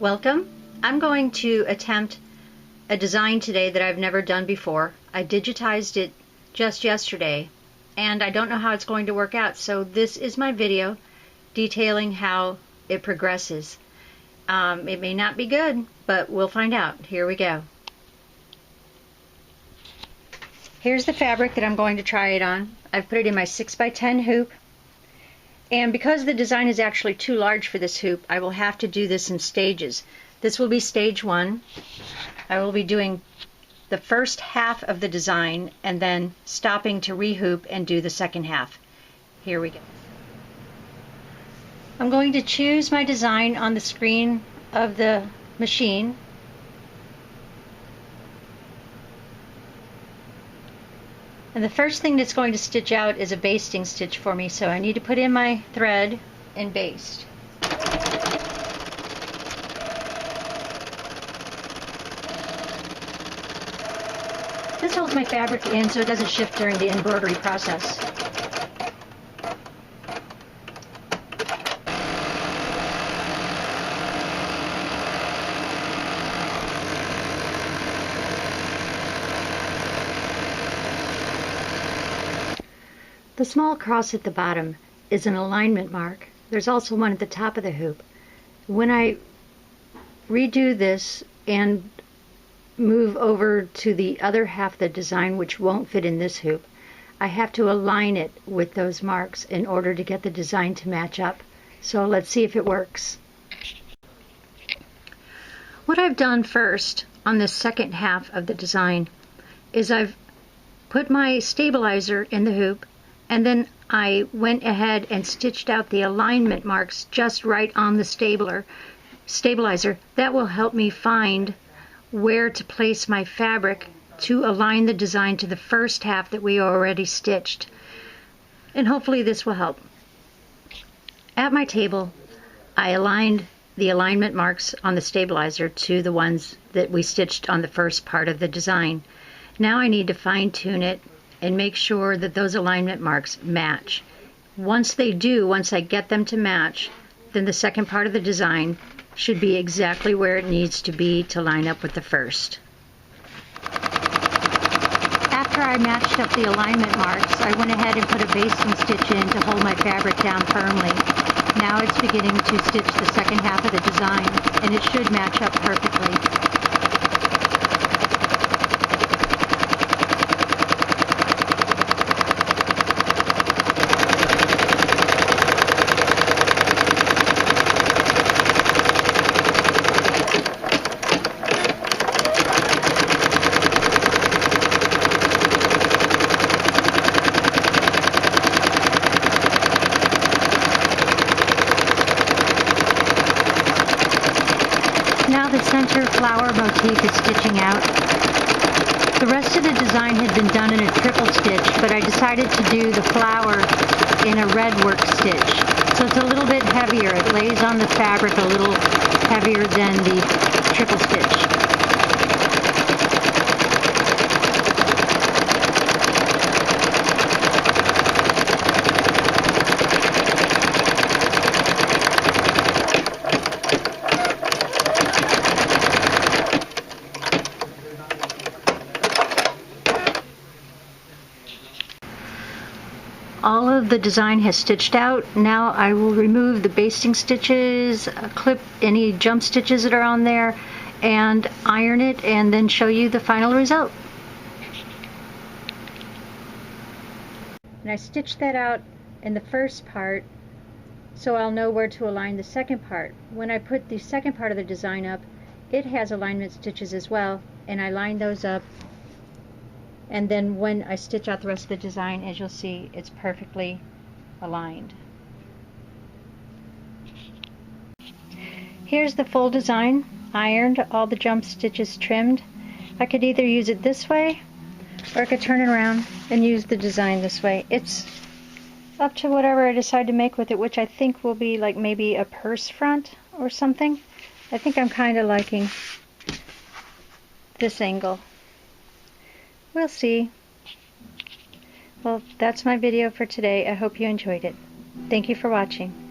Welcome. I'm going to attempt a design today that I've never done before. I digitized it just yesterday and I don't know how it's going to work out, so this is my video detailing how it progresses. It may not be good, but we'll find out. Here we go. Here's the fabric that I'm going to try it on. I've put it in my 6x10 hoop. And because the design is actually too large for this hoop, I will have to do this in stages. This will be stage 1. I will be doing the first half of the design and then stopping to rehoop and do the second half. Here we go. I'm going to choose my design on the screen of the machine. And the first thing that's going to stitch out is a basting stitch for me, so I need to put in my thread and baste. This holds my fabric in so it doesn't shift during the embroidery process. The small cross at the bottom is an alignment mark. There's also one at the top of the hoop. When I redo this and move over to the other half of the design, which won't fit in this hoop, I have to align it with those marks in order to get the design to match up. So let's see if it works. What I've done first on this second half of the design is I've put my stabilizer in the hoop, and then I went ahead and stitched out the alignment marks just right on the stabilizer. That will help me find where to place my fabric to align the design to the first half that we already stitched. And hopefully this will help. At my table, I aligned the alignment marks on the stabilizer to the ones that we stitched on the first part of the design. Now I need to fine-tune it and make sure that those alignment marks match. Once they do, once I get them to match, then the second part of the design should be exactly where it needs to be to line up with the first. After I matched up the alignment marks, I went ahead and put a basting stitch in to hold my fabric down firmly. Now it's beginning to stitch the second half of the design, and it should match up perfectly. Now the center flower motif is stitching out. The rest of the design had been done in a triple stitch, but I decided to do the flower in a red work stitch. So it's a little bit heavier. It lays on the fabric a little heavier than the triple stitch. All of the design has stitched out. Now I will remove the basting stitches, clip any jump stitches that are on there, and iron it, and then show you the final result. And I stitched that out in the first part so I'll know where to align the second part. When I put the second part of the design up, it has alignment stitches as well, and I lined those up. And then when I stitch out the rest of the design, as you'll see, it's perfectly aligned. Here's the full design, ironed, all the jump stitches trimmed. I could either use it this way, or I could turn it around and use the design this way. It's up to whatever I decide to make with it, which I think will be like maybe a purse front or something. I think I'm kind of liking this angle. We'll see. Well, that's my video for today. I hope you enjoyed it. Thank you for watching.